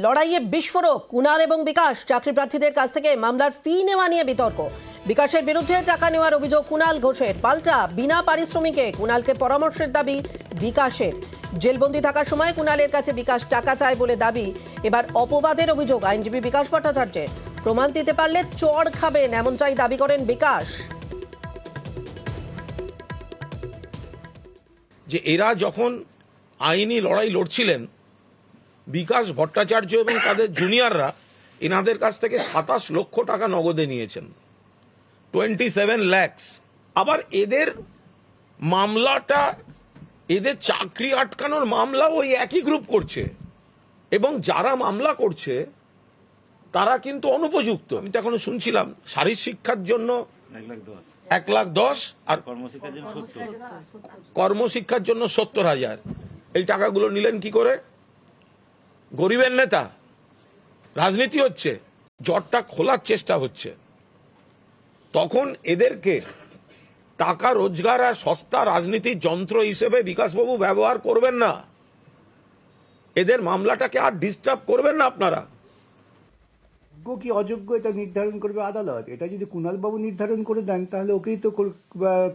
লড়াইয়ে বিস্ফোরক। কুণাল এবং বিকাশ চাকরি প্রার্থীদের কাছ থেকে মামলার ফি নেওয়া নিয়ে বিতর্ক। বিকাশের বিরুদ্ধে টাকা নেওয়ার অভিযোগ কুণাল ঘোষের, পাল্টা বিনা পারিশ্রমিকে কুণালকে পরামর্শের দাবি বিকাশের। জেলবন্দি থাকার সময় কুণালের কাছে বিকাশ টাকা চায় বলে দাবি। এবার অপবাদের অভিযোগ আইনজীবী বিকাশ ভট্টাচার্যের। প্রমাণ দিতে পারলে চড় খাবেন এমনটাই দাবি করেন বিকাশ। যে এরা যখন আইনি লড়াই লড়ছিলেন, বিকাশ ভট্টাচার্য এবং তাদের জুনিয়ররা এনাদের কাছ থেকে 27 লক্ষ টাকা নগদে নিয়েছেন, 27 lakhs। আবার এদের মামলাটা, এদের চাকরি আটকানোর মামলা ওই একই গ্রুপ করছে, এবং যারা মামলা করছে তারা কিন্তু অনুপযুক্ত। আমি তো এখনো শুনছিলাম শারীর শিক্ষার জন্য 1,10,000 আর কর্মশিক্ষার জন্য 70,000। এই টাকাগুলো নিলেন কি করে? গরিবের নেতা, রাজনীতি হচ্ছে, জটটা খোলার চেষ্টা হচ্ছে। তখন এদেরকে টাকা রোজগার আর সস্তা রাজনীতির যন্ত্র হিসেবে বিকাশবাবু ব্যবহার করবেন না। এদের মামলাটাকে আর ডিস্টার্ব করবেন না আপনারা। যোগ্য কি অযোগ্য এটা নির্ধারণ করবে আদালত। এটা যদি কুণাল বাবু নির্ধারণ করে দেন তাহলে ওকেই তো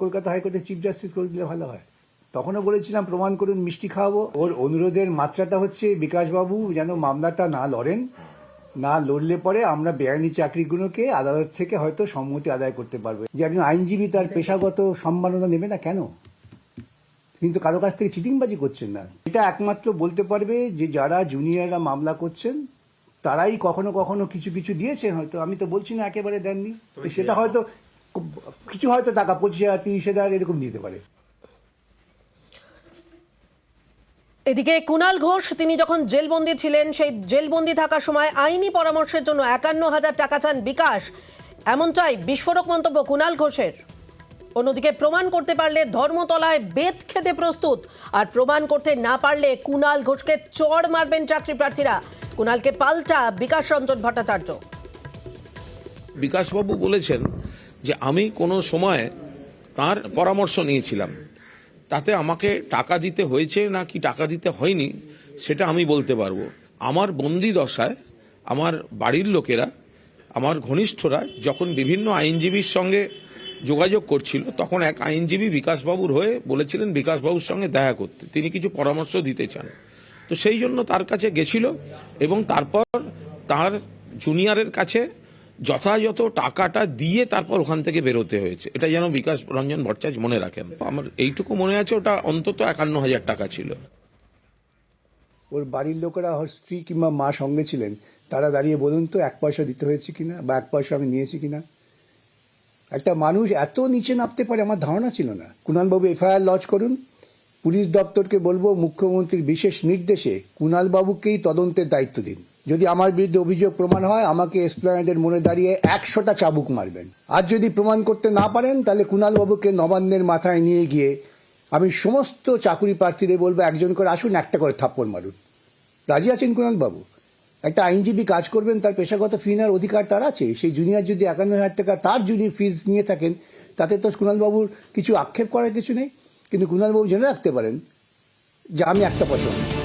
কলকাতা হাইকোর্টের চিফ জাস্টিস করে দিলে ভালো হয়। তখনও বলেছিলাম প্রমাণ করুন, মিষ্টি খাওয়াবো। ওর অনুরোধের মাত্রাটা হচ্ছে বিকাশবাবু যেন মামলাটা না লড়েন, না লড়লে পরে আমরা বেআইনি চাকরিগুলোকে আদালত থেকে হয়তো সম্মতি আদায় করতে পারবো। যে একজন আইনজীবী তার পেশাগত সম্মাননা নেবে না কেন? কিন্তু কারো কাছ থেকে চিটিংবাজি করছেন না। এটা একমাত্র বলতে পারবে যে যারা জুনিয়ররা মামলা করছেন তারাই কখনো কখনো কিছু কিছু দিয়েছেন, হয়তো আমি তো বলছি না একেবারে দেননি, সেটা হয়তো কিছু হয়তো টাকা 25,000 30,000 এরকম দিতে পারে। এদিকে কুণাল ঘোষ তিনি যখন জেলবন্দি ছিলেন, সেই জেলবন্দি থাকার সময় আইনি পরামর্শের জন্য 51,000 টাকা চান বিকাশ। এমনটাই বিস্ফোরক মন্তব্য কুণাল ঘোষের। অন্যদিকে প্রমাণ করতে পারলে ধর্মতলায় বেত খেতে প্রস্তুত, আর প্রমাণ করতে না পারলে কুণাল ঘোষকে চড় মারবেন চাকরি প্রার্থীরা। কুণালকে পাল্টা বিকাশ রঞ্জন ভট্টাচার্য। বিকাশবাবু বলেছেন যে আমি কোনো সময় তার পরামর্শ নিয়েছিলাম, তাতে আমাকে টাকা দিতে হয়েছে না কি টাকা দিতে হয়নি সেটা আমি বলতে পারবো। আমার বন্দি দশায় আমার বাড়ির লোকেরা, আমার ঘনিষ্ঠরা যখন বিভিন্ন আইনজীবীর সঙ্গে যোগাযোগ করছিল, তখন এক আইনজীবী বিকাশবাবুর হয়ে বলেছিলেন বিকাশবাবুর সঙ্গে দেখা করতে, তিনি কিছু পরামর্শ দিতে চান। তো সেই জন্য তার কাছে গেছিল, এবং তারপর তার জুনিয়রের কাছে যথাযথ টাকাটা দিয়ে তারপর ওখান থেকে বেরোতে হয়েছে। এটা যেন বিকাশ রঞ্জন ভট্টাচার্য মনে রাখেন। আমার এইটুকু মনে আছে, ওটা অন্তত 51,000 টাকা ছিল। ওর বাড়ির লোকেরা, ওর স্ত্রী কিংবা মা সঙ্গে ছিলেন, তারা দাঁড়িয়ে বলুন তো 1 পয়সা দিতে হয়েছে কিনা বা 1 পয়সা আমি নিয়েছি কিনা। একটা মানুষ এত নিচে নামতে পারে আমার ধারণা ছিল না। কুণালবাবু এফআইআর লজ করুন, পুলিশ দপ্তরকে বলবো মুখ্যমন্ত্রীর বিশেষ নির্দেশে কুণালবাবুকেই তদন্তের দায়িত্ব দিন। যদি আমার বিরুদ্ধে অভিযোগ প্রমাণ হয় আমাকে এসপ্ল্যানেডের মোড়ে দাঁড়িয়ে 100টা চাবুক মারবেন। আর যদি প্রমাণ করতে না পারেন তাহলে কুণালবাবুকে নবান্নের মাথায় নিয়ে গিয়ে আমি সমস্ত চাকুরি প্রার্থীদের বলবো একজন করে আসুন, একটা করে থাপ্পড় মারুন। রাজি আছেন কুণালবাবু? একটা আইনজীবী কাজ করবেন, তার পেশাগত ফি নেওয়ার অধিকার তার আছে। সেই জুনিয়র যদি 51,000 টাকা তার জুনিয়র ফিজ নিয়ে থাকেন, তাতে তো কুণালবাবুর কিছু আক্ষেপ করার কিছু নেই। কিন্তু কুণালবাবু জেনে রাখতে পারেন যে আমি একটা পছন্দ